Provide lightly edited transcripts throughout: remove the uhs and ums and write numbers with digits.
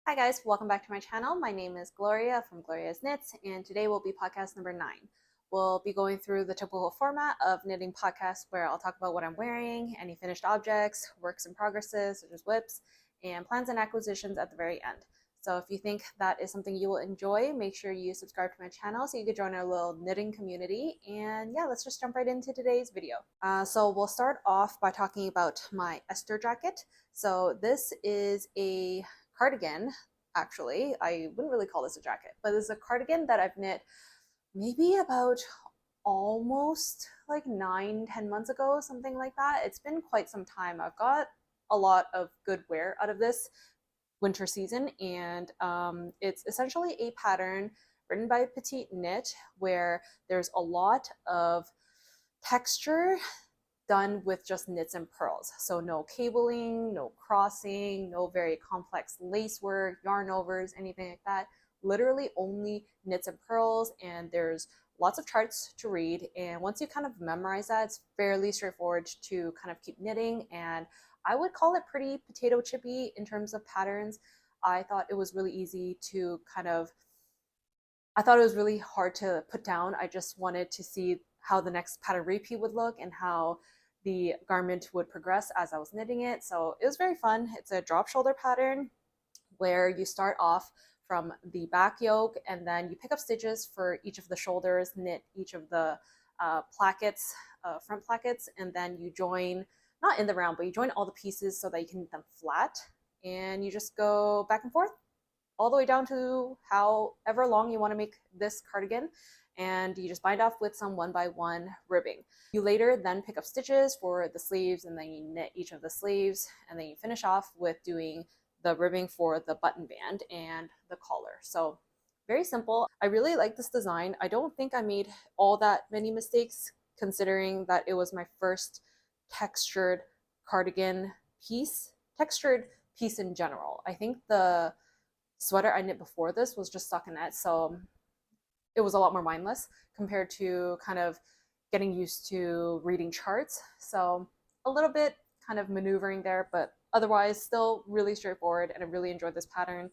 Hi guys, welcome back to my channel. My name is Gloria from Gloria's Knits, and today will be podcast number 9. We'll be going through the typical format of knitting podcasts where I'll talk about what I'm wearing, any finished objects, works in progresses such as WIPs, and plans and acquisitions at the very end. So if you think that is something you will enjoy, make sure you subscribe to my channel so you can join our little knitting community. And yeah, let's just jump right into today's video. So we'll start off by talking about my Esther jacket. So this is a cardigan. Actually, I wouldn't really call this a jacket, but it's a cardigan that I've knit maybe about almost like 9-10 months ago, something like that. It's been quite some time. I've got a lot of good wear out of this winter season, and it's essentially a pattern written by Petite knit where there's a lot of texture done with just knits and purls. So no cabling, no crossing, no very complex lace work, yarn overs, anything like that. Literally only knits and purls, and there's lots of charts to read. And once you kind of memorize that, it's fairly straightforward to kind of keep knitting. And I would call it pretty potato chippy in terms of patterns. I thought it was really easy to I thought it was really hard to put down. I just wanted to see how the next pattern repeat would look and how the garment would progress as I was knitting it. So it was very fun. It's a drop shoulder pattern where you start off from the back yoke and then you pick up stitches for each of the shoulders, knit each of the plackets, front plackets, and then you join, not in the round, but you join all the pieces so that you can knit them flat, and you just go back and forth all the way down to however long you want to make this cardigan, and you just bind off with some 1x1 ribbing. You later then pick up stitches for the sleeves, and then you knit each of the sleeves, and then you finish off with doing the ribbing for the button band and the collar. So very simple. I really like this design. I don't think I made all that many mistakes considering that it was my first textured cardigan piece, textured piece in general. I think the sweater I knit before this was just stockinette, so it was a lot more mindless compared to kind of getting used to reading charts. So a little bit kind of maneuvering there, but otherwise still really straightforward, and I really enjoyed this pattern.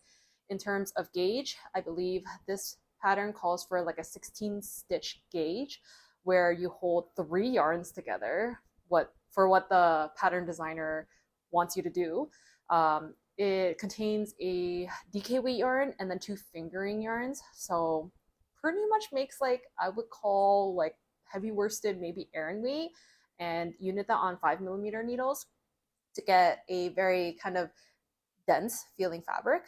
In terms of gauge, I believe this pattern calls for like a 16 stitch gauge where you hold 3 yarns together for what the pattern designer wants you to do. It contains a DK weight yarn and then 2 fingering yarns, so pretty much makes like I would call like heavy worsted, maybe Aran weight, and you knit that on 5mm needles to get a very kind of dense feeling fabric.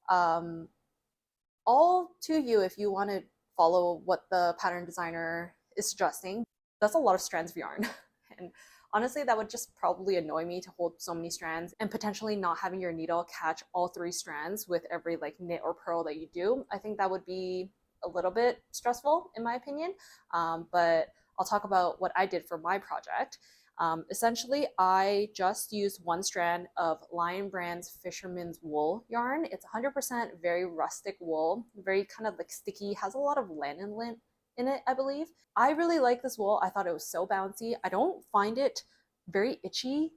All to you if you want to follow what the pattern designer is suggesting. That's a lot of strands of yarn. And honestly, that would just probably annoy me to hold so many strands and potentially not having your needle catch all 3 strands with every like knit or purl that you do. I think that would be a little bit stressful in my opinion. But I'll talk about what I did for my project. Essentially, I just used 1 strand of Lion Brand's Fisherman's Wool yarn. It's 100% very rustic wool, very kind of like sticky, has a lot of lanolin lint in it, I believe. I really like this wool. I thought it was so bouncy. I don't find it very itchy,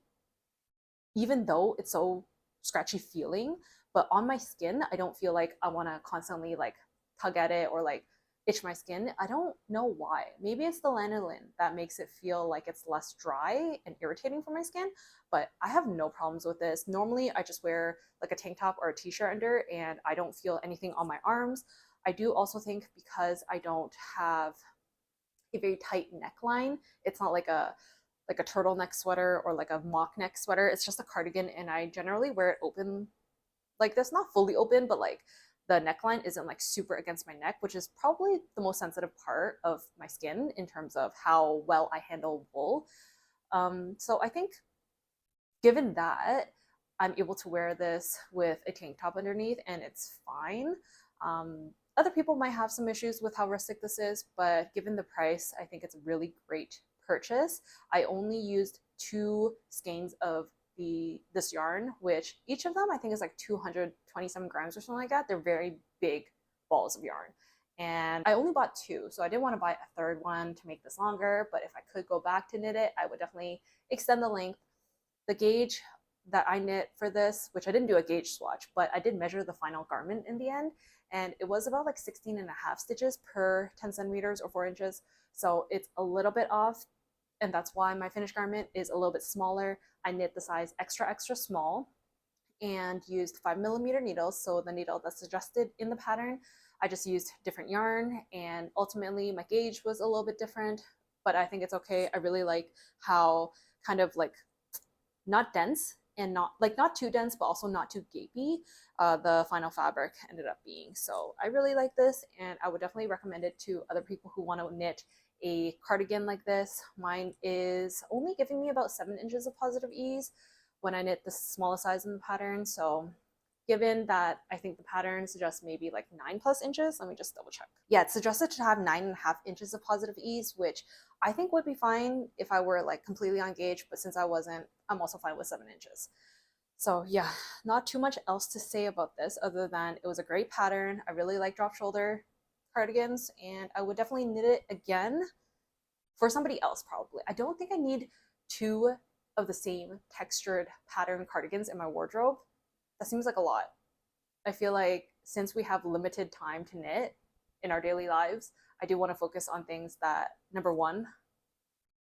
even though it's so scratchy feeling. But on my skin, I don't feel like I want to constantly like tug at it or like itch my skin. I don't know why. Maybe it's the lanolin that makes it feel like it's less dry and irritating for my skin, but I have no problems with this. Normally, I just wear like a tank top or a t-shirt under, and I don't feel anything on my arms. I do also think because I don't have a very tight neckline, it's not like a turtleneck sweater or like a mock neck sweater. It's just a cardigan, and I generally wear it open like this, not fully open, but like the neckline isn't like super against my neck, which is probably the most sensitive part of my skin in terms of how well I handle wool. So I think given that, I'm able to wear this with a tank top underneath and it's fine. Other people might have some issues with how rustic this is, but given the price, I think it's a really great purchase. I only used 2 skeins of this yarn, which each of them I think is like 227 grams or something like that. They're very big balls of yarn. And I only bought 2, so I didn't want to buy a 3rd one to make this longer, but if I could go back to knit it, I would definitely extend the length. The gauge that I knit for this, which I didn't do a gauge swatch, but I did measure the final garment in the end, and it was about like 16 and a half stitches per 10 centimeters or 4 inches. So it's a little bit off, and that's why my finished garment is a little bit smaller. I knit the size extra, extra small and used 5mm needles. So the needle that's suggested in the pattern, I just used different yarn, and ultimately my gauge was a little bit different, but I think it's okay. I really like how kind of like not dense and not too dense, but also not too gapey, the final fabric ended up being. So I really like this, and I would definitely recommend it to other people who want to knit a cardigan like this. Mine is only giving me about 7 inches of positive ease when I knit the smallest size in the pattern. So given that I think the pattern suggests maybe like 9+ inches, let me just double check. Yeah, it's suggested to have 9.5 inches of positive ease, which I think would be fine if I were like completely on gauge, but since I wasn't, I'm also fine with 7 inches. So yeah, not too much else to say about this other than it was a great pattern. I really like drop shoulder cardigans, and I would definitely knit it again for somebody else probably. I don't think I need 2 of the same textured pattern cardigans in my wardrobe. That seems like a lot. I feel like since we have limited time to knit in our daily lives, I do want to focus on things that, number one,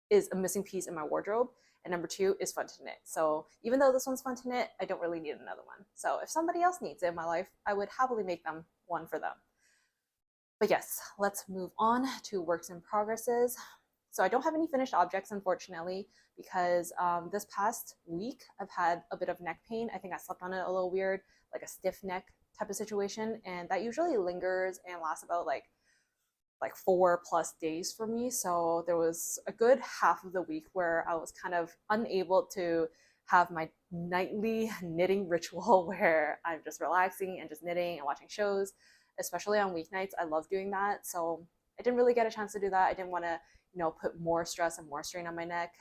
is a missing piece in my wardrobe, and number two is fun to knit. So even though this one's fun to knit, I don't really need another one. So if somebody else needs it in my life, I would happily make them one for them. But yes, let's move on to works in progresses. So I don't have any finished objects, unfortunately, because this past week I've had a bit of neck pain. I think I slept on it a little weird, like a stiff neck type of situation, and that usually lingers and lasts about like 4+ days for me. So there was a good half of the week where I was kind of unable to have my nightly knitting ritual where I'm just relaxing and just knitting and watching shows, especially on weeknights. I love doing that. So I didn't really get a chance to do that. I didn't want to, put more stress and more strain on my neck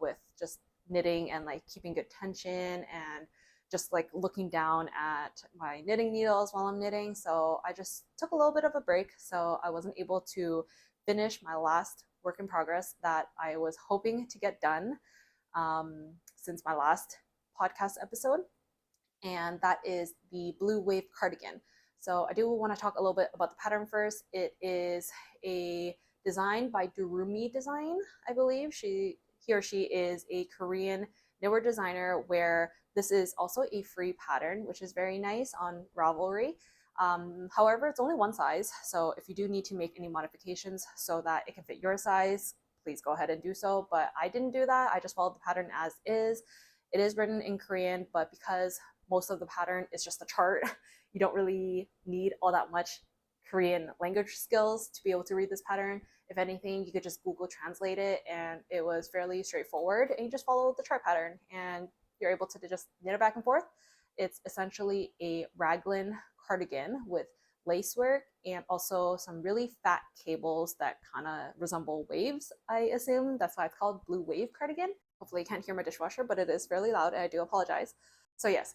with just knitting and like keeping good tension and just like looking down at my knitting needles while I'm knitting. So I just took a little bit of a break. So I wasn't able to finish my last work in progress that I was hoping to get done since my last podcast episode. And that is the Bluewave cardigan. So I do want to talk a little bit about the pattern first. It is a design by Doorumi Design, I believe. He or she is a Korean knitwear designer, where this is also a free pattern, which is very nice on Ravelry. However, it's only one size, so if you do need to make any modifications so that it can fit your size, please go ahead and do so. But I didn't do that. I just followed the pattern as is. It is written in Korean, but because most of the pattern is just a chart, you don't really need all that much Korean language skills to be able to read this pattern. If anything, you could just Google translate it, and it was fairly straightforward, and you just follow the chart pattern and you're able to just knit it back and forth. It's essentially a raglan cardigan with lace work and also some really fat cables that kind of resemble waves, I assume. That's why it's called Bluewave cardigan. Hopefully you can't hear my dishwasher, but it is fairly loud and I do apologize. So yes,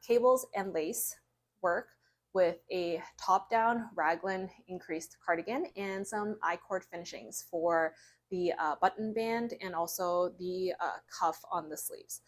cables and lace work with a top-down raglan increased cardigan and some I-cord finishings for the button band and also the cuff on the sleeves.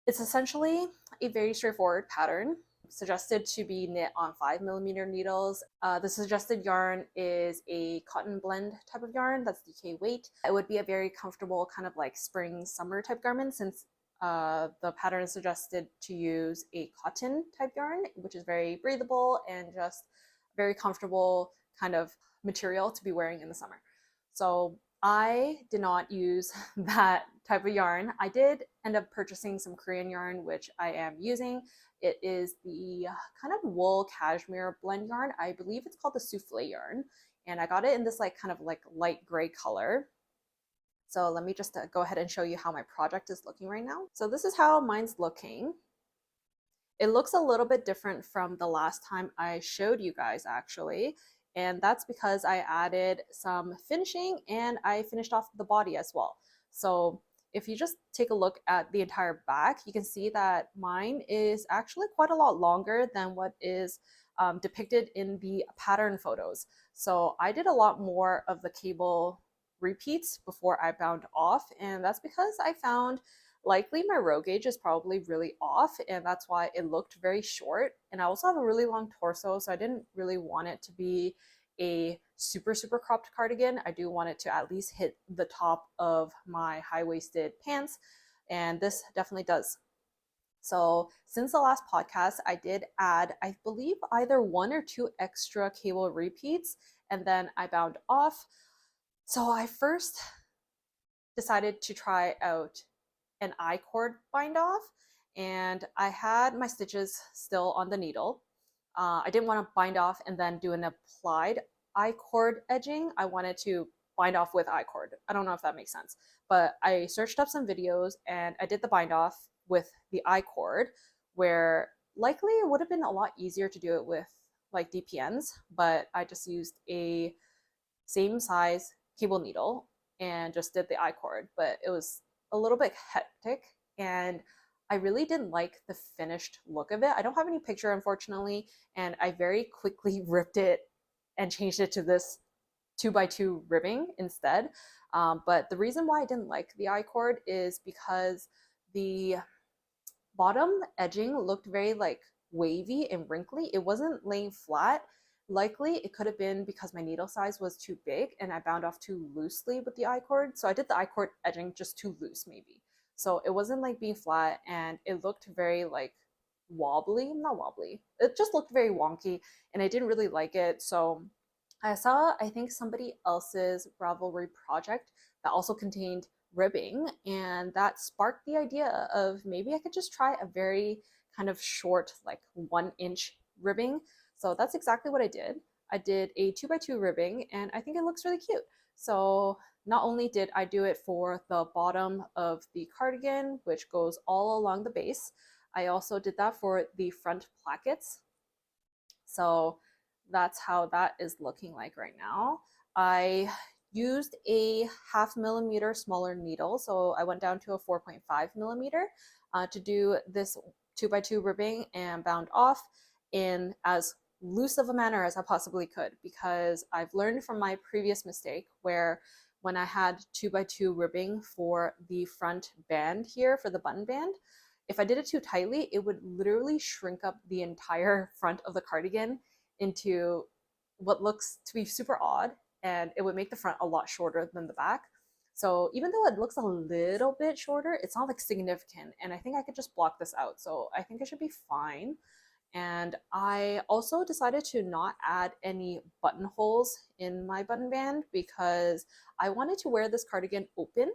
It's essentially a very straightforward pattern, suggested to be knit on 5mm needles. The suggested yarn is a cotton blend type of yarn that's DK weight. It would be a very comfortable kind of like spring summer type garment, since the pattern is suggested to use a cotton type yarn, which is very breathable and just very comfortable kind of material to be wearing in the summer. So I did not use that type of yarn. I did end up purchasing some Korean yarn, which I am using. It is the kind of wool cashmere blend yarn. I believe it's called the souffle yarn. And I got it in this like kind of like light gray color. So let me just go ahead and show you how my project is looking right now. So this is how mine's looking. It looks a little bit different from the last time I showed you guys, actually. And that's because I added some finishing and I finished off the body as well. So if you just take a look at the entire back, you can see that mine is actually quite a lot longer than what is depicted in the pattern photos. So I did a lot more of the cable repeats before I bound off, and that's because I found Likely my row gauge is probably really off, and that's why it looked very short. And I also have a really long torso, so I didn't really want it to be a super cropped cardigan. I do want it to at least hit the top of my high-waisted pants, and this definitely does. So since the last podcast, I did add, I believe, either 1 or 2 extra cable repeats, and then I bound off. So I first decided to try out an I-cord bind off, and I had my stitches still on the needle. I didn't want to bind off and then do an applied I-cord edging. I wanted to bind off with I-cord. I don't know if that makes sense, but I searched up some videos and I did the bind off with the I-cord, where likely it would have been a lot easier to do it with like DPNs, but I just used a same size cable needle and just did the I-cord. But it was a little bit hectic, and I really didn't like the finished look of it. I don't have any picture, unfortunately, and I very quickly ripped it and changed it to this 2x2 ribbing instead. But the reason why I didn't like the I-cord is because the bottom edging looked very like wavy and wrinkly. It wasn't laying flat. Likely it could have been because my needle size was too big and I bound off too loosely with the I-cord. So I did the I-cord edging just too loose maybe. So it wasn't like being flat, and it looked very like wobbly, not wobbly. It just looked very wonky and I didn't really like it. So I saw, I think, somebody else's Ravelry project that also contained ribbing, and that sparked the idea of maybe I could just try a very kind of short, like 1 inch ribbing. So that's exactly what I did. I did a 2x2 ribbing, and I think it looks really cute. So not only did I do it for the bottom of the cardigan, which goes all along the base, I also did that for the front plackets. So that's how that is looking like right now. I used a 0.5 mm smaller needle, so I went down to a 4.5 mm to do this 2x2 ribbing, and bound off in as loose of a manner as I possibly could, because I've learned from my previous mistake where when I had 2x2 ribbing for the front band here, for the button band, if I did it too tightly, it would literally shrink up the entire front of the cardigan into what looks to be super odd, and it would make the front a lot shorter than the back. So even though it looks a little bit shorter, it's not like significant, and I think I could just block this out. So I think it should be fine. And I also decided to not add any buttonholes in my button band because I wanted to wear this cardigan open.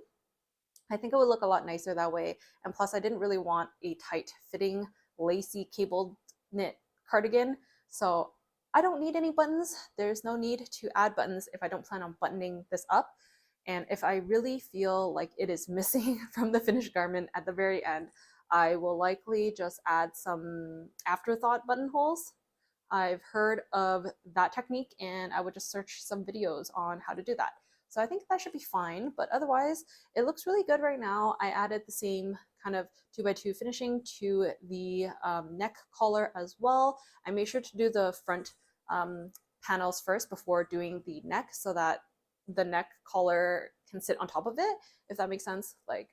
I think it would look a lot nicer that way. And plus, I didn't really want a tight fitting, lacy cabled knit cardigan. So I don't need any buttons. There's no need to add buttons if I don't plan on buttoning this up. And if I really feel like it is missing from the finished garment at the very end, I will likely just add some afterthought buttonholes. I've heard of that technique, and I would just search some videos on how to do that. So I think that should be fine, but otherwise it looks really good right now. I added the same kind of 2x2 finishing to the neck collar as well. I made sure to do the front panels first before doing the neck, so that the neck collar can sit on top of it, if that makes sense. Like,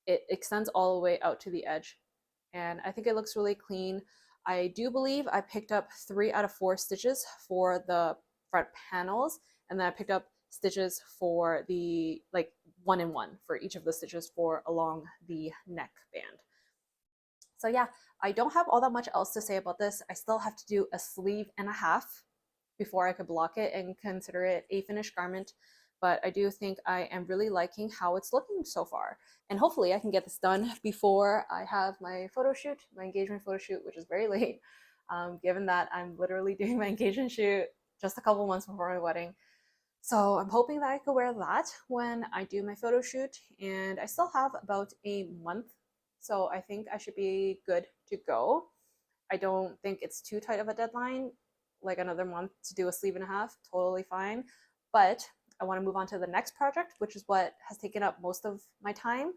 it extends all the way out to the edge, and I think it looks really clean. I do believe I picked up 3 out of 4 stitches for the front panels, and then I picked up stitches for the, like, 1 and 1 for each of the stitches for along the neck band. So yeah, I don't have all that much else to say about this. I still have to do a sleeve and a half before I could block it and consider it a finished garment. But I do think I am really liking how it's looking so far. And hopefully I can get this done before I have my photo shoot, my engagement photo shoot, which is very late, given that I'm literally doing my engagement shoot just a couple months before my wedding. So I'm hoping that I could wear that when I do my photo shoot, and I still have about a month, so I think I should be good to go. I don't think it's too tight of a deadline, like another month to do a sleeve and a half, totally fine. But I want to move on to the next project, which is what has taken up most of my time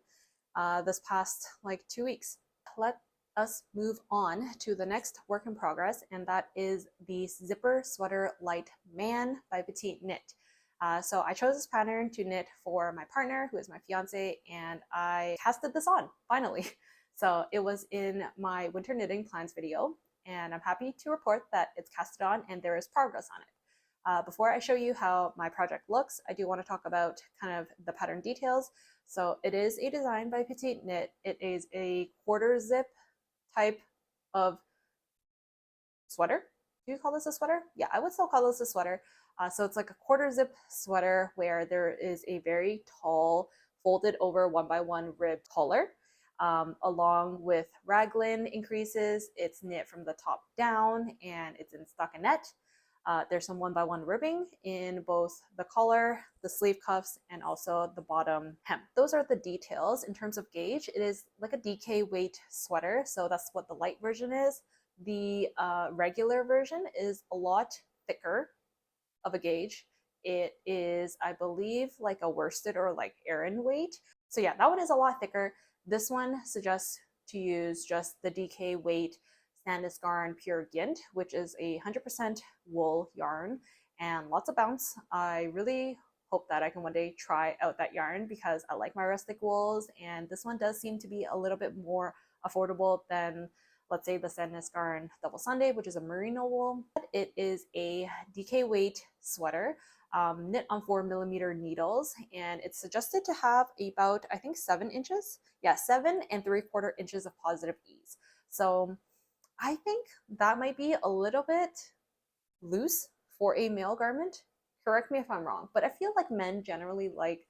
this past like 2 weeks. Let us move on to the next work in progress, and that is the Zipper Sweater Light Man by Petite Knit. So I chose this pattern to knit for my partner, who is my fiance, and I casted this on finally. So it was in my winter knitting plans video, and I'm happy to report that it's casted on and there is progress on it. Before I show you how my project looks, I do want to talk about kind of the pattern details. So it is a design by Petite Knit. It is a quarter zip type of sweater. Do you call this a sweater? Yeah, I would still call this a sweater. So it's like a quarter zip sweater where there is a very tall folded over 1x1 ribbed collar, along with raglan increases. It's knit from the top down and it's in stockinette. There's some 1x1 ribbing in both the collar, the sleeve cuffs, and also the bottom hem. Those are the details. In terms of gauge, it is like a DK weight sweater, so that's what the light version is. The regular version is a lot thicker of a gauge. It is, I believe, like a worsted or like Aran weight. So yeah, that one is a lot thicker. This one suggests to use just the DK weight Sandnes Pure Gint, which is a 100% wool yarn and lots of bounce. I really hope that I can one day try out that yarn because I like my rustic wools, and this one does seem to be a little bit more affordable than, let's say, the Sandnes Double Sunday, which is a merino wool. It is a DK weight sweater, knit on 4mm needles, and it's suggested to have about, I think, 7 inches. Yeah, 7 3/4 inches of positive ease. So I think that might be a little bit loose for a male garment. Correct me if I'm wrong, but I feel like men generally like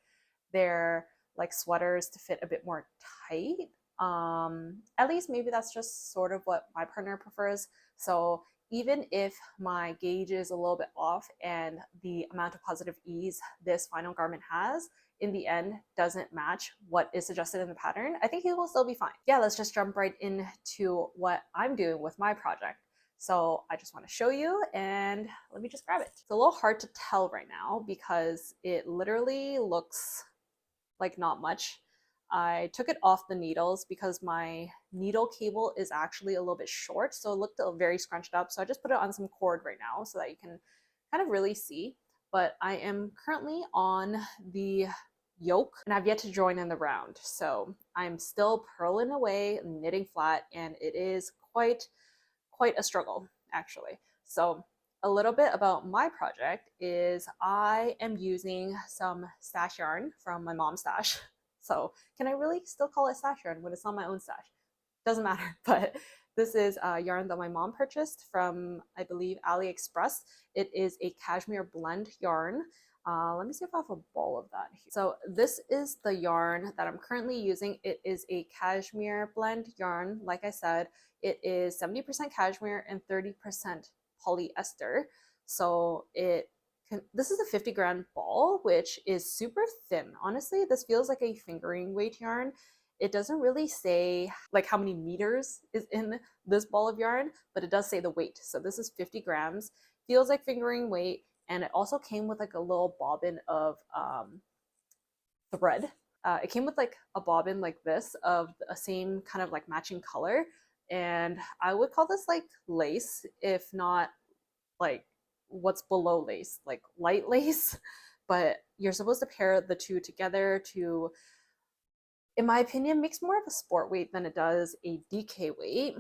their like sweaters to fit a bit more tight. At least maybe that's just sort of what my partner prefers. So even if my gauge is a little bit off and the amount of positive ease this final garment has in the end doesn't match what is suggested in the pattern, I think he will still be fine. Yeah, let's just jump right into what I'm doing with my project. So I just want to show you, and let me just grab it. It's a little hard to tell right now because it literally looks like not much. I took it off the needles because my needle cable is actually a little bit short, so it looked very scrunched up. So I just put it on some cord right now so that you can kind of really see. But I am currently on the yoke and I've yet to join in the round. So I'm still purling away, knitting flat, and it is quite a struggle actually. So a little bit about my project is I am using some stash yarn from my mom's stash. So can I really still call it stash yarn when it's not my own stash? Doesn't matter, but this is yarn that my mom purchased from, I believe, AliExpress. It is a cashmere blend yarn. Let me see if I have a ball of that here. So this is the yarn that I'm currently using. It is a cashmere blend yarn. Like I said, it is 70% cashmere and 30% polyester. So this is a 50-gram ball, which is super thin. Honestly, this feels like a fingering weight yarn. It doesn't really say like how many meters is in this ball of yarn, but it does say the weight. So this is 50 grams, feels like fingering weight. And it also came with like a little bobbin of thread. It came with like a bobbin like this of a same kind of like matching color. And I would call this like lace, if not like what's below lace, like light lace. But you're supposed to pair the two together to, in my opinion, makes more of a sport weight than it does a DK weight.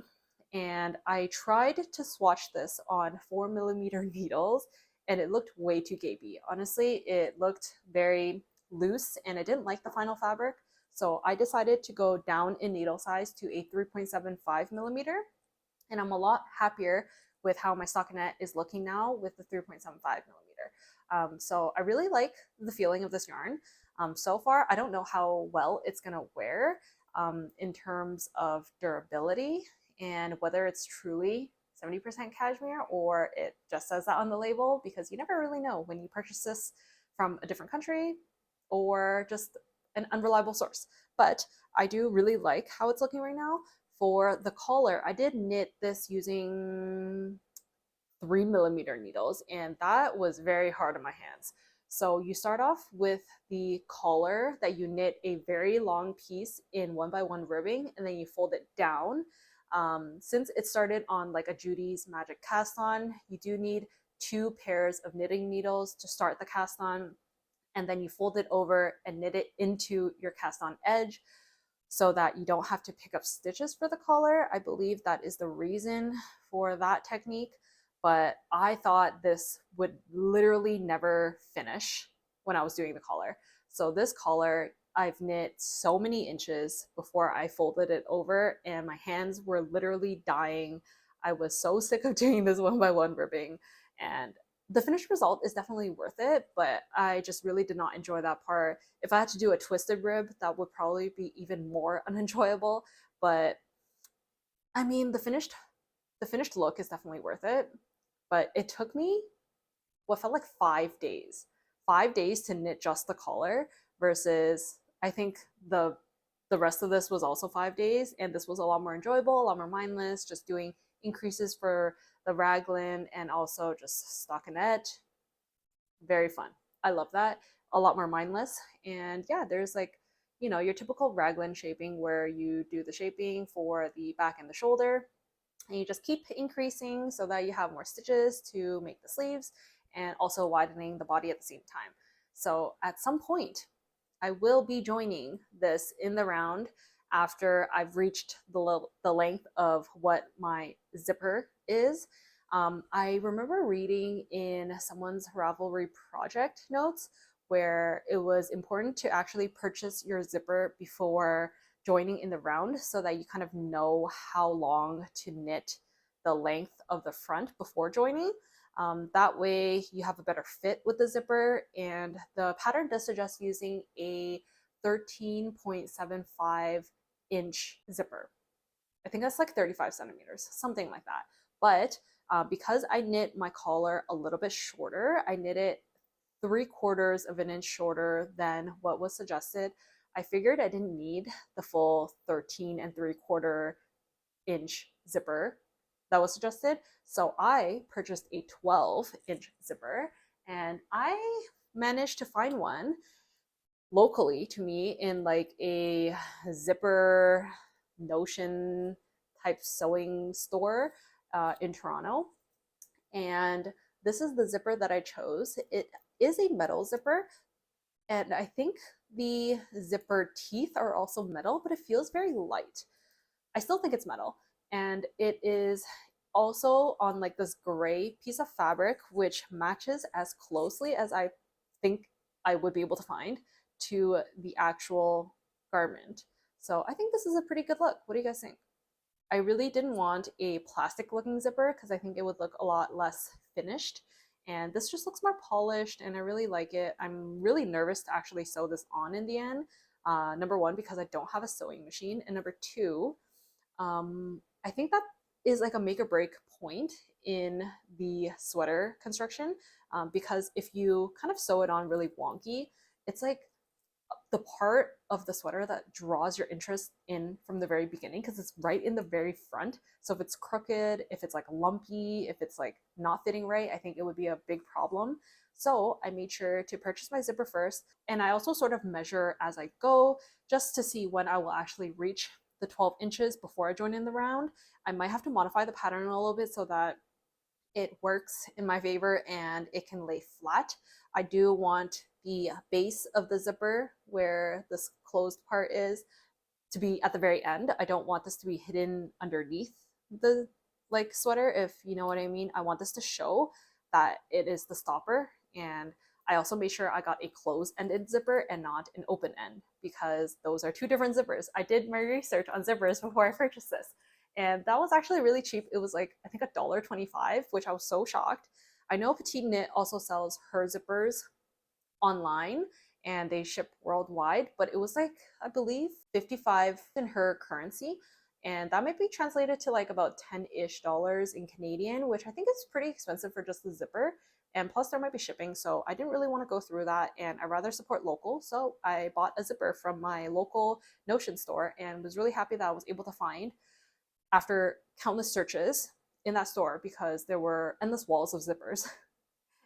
And I tried to swatch this on 4mm needles and it looked way too gapey. Honestly, it looked very loose and I didn't like the final fabric. So I decided to go down in needle size to a 3.75mm. And I'm a lot happier with how my stockinette is looking now with the 3.75mm. So I really like the feeling of this yarn. So far, I don't know how well it's gonna wear in terms of durability and whether it's truly 70% cashmere or it just says that on the label, because you never really know when you purchase this from a different country or just an unreliable source. But I do really like how it's looking right now. For the collar, I did knit this using 3mm needles, and that was very hard on my hands. So you start off with the collar that you knit a very long piece in 1x1 ribbing, and then you fold it down. Since it started on like a Judy's Magic cast on, you do need 2 pairs of knitting needles to start the cast on, and then you fold it over and knit it into your cast on edge so that you don't have to pick up stitches for the collar. I believe that is the reason for that technique, but I thought this would literally never finish when I was doing the collar. So this collar, I've knit so many inches before I folded it over, and my hands were literally dying. I was so sick of doing this one by one ribbing, and the finished result is definitely worth it, but I just really did not enjoy that part. If I had to do a twisted rib, that would probably be even more unenjoyable. But I mean, the finished look is definitely worth it. But it took me what felt like 5 days, 5 days to knit just the collar versus I think the rest of this was also 5 days, and this was a lot more enjoyable, a lot more mindless, just doing increases for the raglan and also just stockinette. Very fun. I love that. A lot more mindless. And yeah, there's like, your typical raglan shaping where you do the shaping for the back and the shoulder, and you just keep increasing so that you have more stitches to make the sleeves and also widening the body at the same time. So at some point, I will be joining this in the round after I've reached the length of what my zipper is. I remember reading in someone's Ravelry project notes where it was important to actually purchase your zipper before joining in the round so that you kind of know how long to knit the length of the front before joining. That way you have a better fit with the zipper, and the pattern does suggest using a 13.75 inch zipper. I think that's like 35 centimeters, something like that. But because I knit my collar a little bit shorter, I knit it 3/4 of an inch shorter than what was suggested. I figured I didn't need the full 13 3/4 inch zipper that was suggested. So I purchased a 12-inch zipper, and I managed to find one locally to me in like a zipper Notion type sewing store in Toronto. And this is the zipper that I chose. It is a metal zipper, and I think the zipper teeth are also metal, but it feels very light. I still think it's metal, and it is also on like this gray piece of fabric, which matches as closely as I think I would be able to find to the actual garment. So I think this is a pretty good look. What do you guys think? I really didn't want a plastic looking zipper because I think it would look a lot less finished. And this just looks more polished, and I really like it. I'm really nervous to actually sew this on in the end. Number one, because I don't have a sewing machine. And number two, I think that is like a make or break point in the sweater construction, because if you kind of sew it on really wonky, it's like the part of the sweater that draws your interest in from the very beginning because it's right in the very front. So if it's crooked, if it's like lumpy, if it's like not fitting right, I think it would be a big problem. So I made sure to purchase my zipper first, and I also sort of measure as I go just to see when I will actually reach the 12 inches before I join in the round. I might have to modify the pattern a little bit so that it works in my favor and it can lay flat. I do want the base of the zipper where this closed part is to be at the very end. I don't want this to be hidden underneath the like sweater, if you know what I mean. I want this to show that it is the stopper. And I also made sure I got a closed-ended zipper and not an open end, because those are two different zippers. I did my research on zippers before I purchased this, and that was actually really cheap. It was like, I think $1.25, which I was so shocked. I know Petite Knit also sells her zippers online and they ship worldwide, but it was like, I believe 55 in her currency, and that might be translated to like about 10-ish dollars in Canadian, which I think is pretty expensive for just the zipper. And plus there might be shipping, so I didn't really want to go through that, and I'd rather support local. So I bought a zipper from my local Notion store and was really happy that I was able to find, after countless searches in that store, because there were endless walls of zippers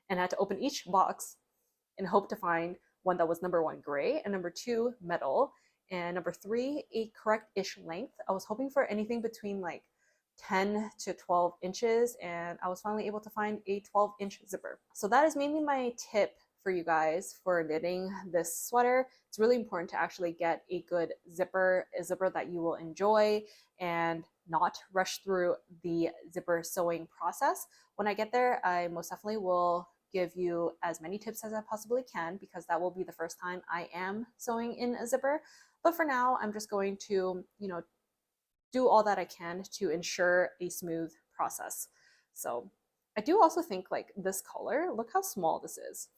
and I had to open each box and hope to find one that was number one, gray, and number two, metal, and number three, a correct-ish length. I was hoping for anything between like 10 to 12 inches, and I was finally able to find a 12-inch zipper. So that is mainly my tip for you guys for knitting this sweater. It's really important to actually get a good zipper, a zipper that you will enjoy and not rush through the zipper sewing process. When I get there, I most definitely will give you as many tips as I possibly can, because that will be the first time I am sewing in a zipper. But for now, I'm just going to, do all that I can to ensure a smooth process. So I do also think like this color, look how small this is.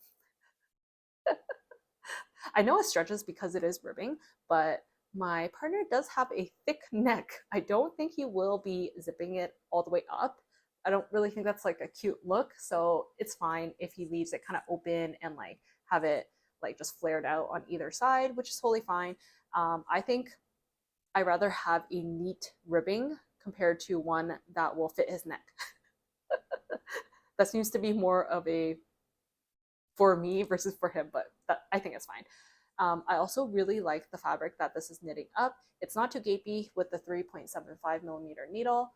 I know it stretches because it is ribbing, but my partner does have a thick neck. I don't think he will be zipping it all the way up. I don't really think that's like a cute look, so it's fine if he leaves it kind of open and like have it like just flared out on either side, which is totally fine. I think I rather have a neat ribbing compared to one that will fit his neck. That seems to be more of a for me versus for him, but I think it's fine. I also really like the fabric that this is knitting up. It's not too gapey with the 3.75 millimeter needle.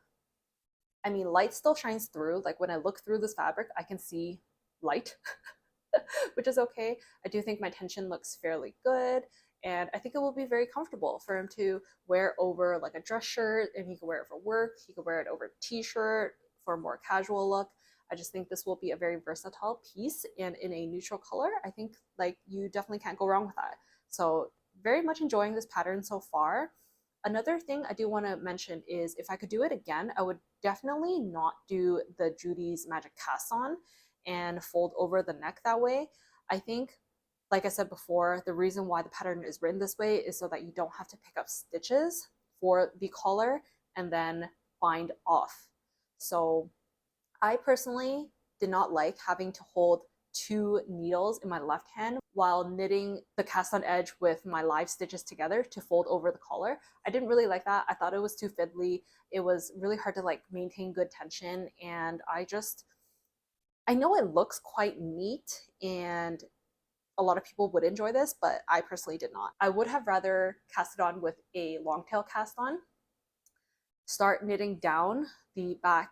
I mean, light still shines through. Like when I look through this fabric, I can see light, which is okay. I do think my tension looks fairly good. And I think it will be very comfortable for him to wear over like a dress shirt, and he can wear it for work. He could wear it over a t-shirt for a more casual look. I just think this will be a very versatile piece, and in a neutral color, I think like you definitely can't go wrong with that. So very much enjoying this pattern so far. Another thing I do want to mention is if I could do it again, I would definitely not do the Judy's Magic Cast On and fold over the neck that way. I think, like I said before, the reason why the pattern is written this way is so that you don't have to pick up stitches for the collar and then bind off. So I personally did not like having to hold two needles in my left hand while knitting the cast on edge with my live stitches together to fold over the collar. I didn't really like that. I thought it was too fiddly. It was really hard to like maintain good tension, and I know it looks quite neat and a lot of people would enjoy this, but I personally did not. I would have rather cast it on with a long tail cast on, start knitting down the back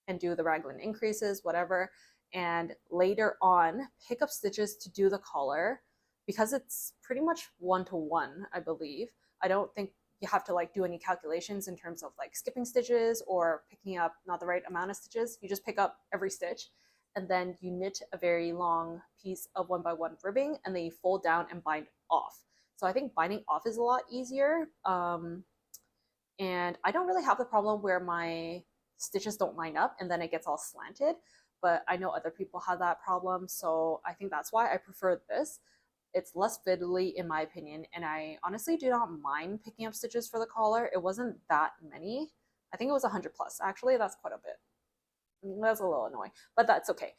and do the raglan increases, whatever, and later on pick up stitches to do the collar, because it's pretty much one-to-one, I believe. I don't think you have to like do any calculations in terms of like skipping stitches or picking up not the right amount of stitches. You just pick up every stitch, and then you knit a very long piece of 1x1 ribbing, and then you fold down and bind off. So I think binding off is a lot easier. And I don't really have the problem where my stitches don't line up and then it gets all slanted, but I know other people have that problem, so I think that's why I prefer this. It's less fiddly in my opinion, and I honestly do not mind picking up stitches for the collar. It wasn't that many. I think it was 100 plus. Actually, that's quite a bit. That's a little annoying, but that's okay.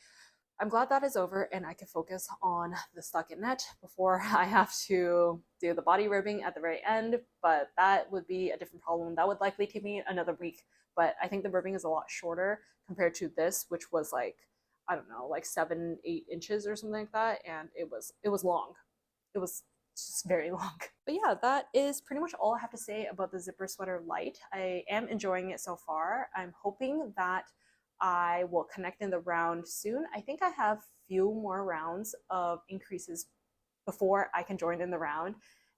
I'm glad that is over and I can focus on the stockinette before I have to do the body ribbing at the very end, but that would be a different problem. That would likely take me another week, but I think the ribbing is a lot shorter compared to this, which was like, I don't know, like 7-8 inches or something like that, and it was long. It was just very long. But yeah, that is pretty much all I have to say about the zipper sweater light. I am enjoying it so far. I'm hoping that I will connect in the round soon. I think I have few more rounds of increases before I can join in the round,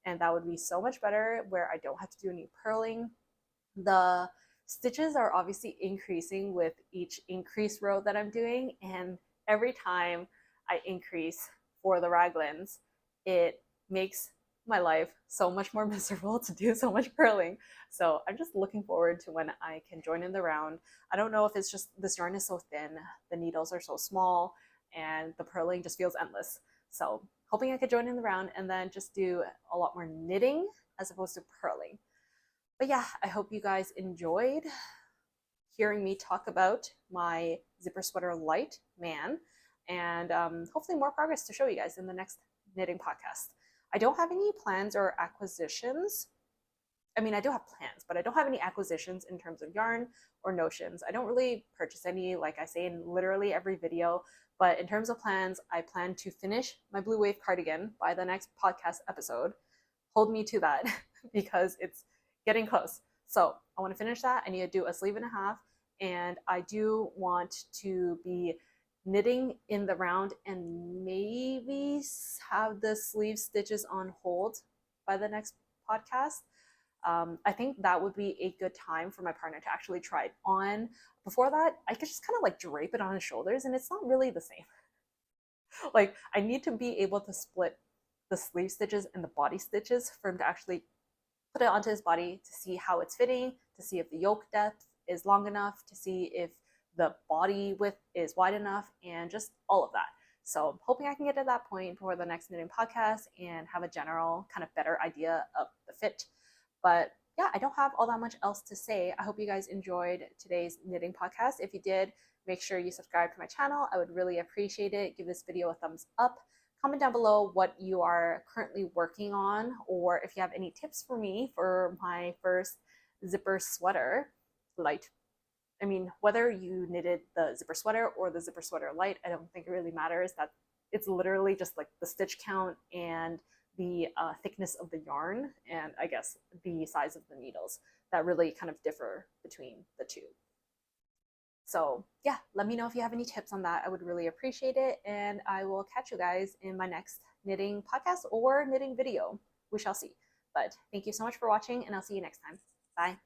and that would be so much better where I don't have to do any purling. The stitches are obviously increasing with each increase row that I'm doing, and every time I increase for the raglans, it makes my life so much more miserable to do so much purling. So I'm just looking forward to when I can join in the round. I don't know if it's just this yarn is so thin, the needles are so small, and the purling just feels endless. So hoping I could join in the round and then just do a lot more knitting as opposed to purling. But yeah, I hope you guys enjoyed hearing me talk about my zipper sweater light man, and hopefully more progress to show you guys in the next knitting podcast. I don't have any plans or acquisitions. I mean, I do have plans, but I don't have any acquisitions in terms of yarn or notions. I don't really purchase any, like I say in literally every video, but in terms of plans, I plan to finish my Bluewave cardigan by the next podcast episode. Hold me to that because it's getting close. So I want to finish that. I need to do a sleeve and a half, and I do want to be knitting in the round and maybe have the sleeve stitches on hold by the next podcast. I think that would be a good time for my partner to actually try it on. Before that, I could just kind of like drape it on his shoulders, and it's not really the same. Like, I need to be able to split the sleeve stitches and the body stitches for him to actually put it onto his body to see how it's fitting, to see if the yoke depth is long enough, to see if the body width is wide enough, and just all of that. So I'm hoping I can get to that point before the next knitting podcast and have a general kind of better idea of the fit. But yeah, I don't have all that much else to say. I hope you guys enjoyed today's knitting podcast. If you did, make sure you subscribe to my channel. I would really appreciate it. Give this video a thumbs up. Comment down below what you are currently working on, or if you have any tips for me for my first zipper sweater light. I mean, whether you knitted the zipper sweater or the zipper sweater light, I don't think it really matters. That it's literally just like the stitch count and the thickness of the yarn, and I guess the size of the needles that really kind of differ between the two. So yeah, let me know if you have any tips on that. I would really appreciate it. And I will catch you guys in my next knitting podcast or knitting video. We shall see. But thank you so much for watching, and I'll see you next time. Bye.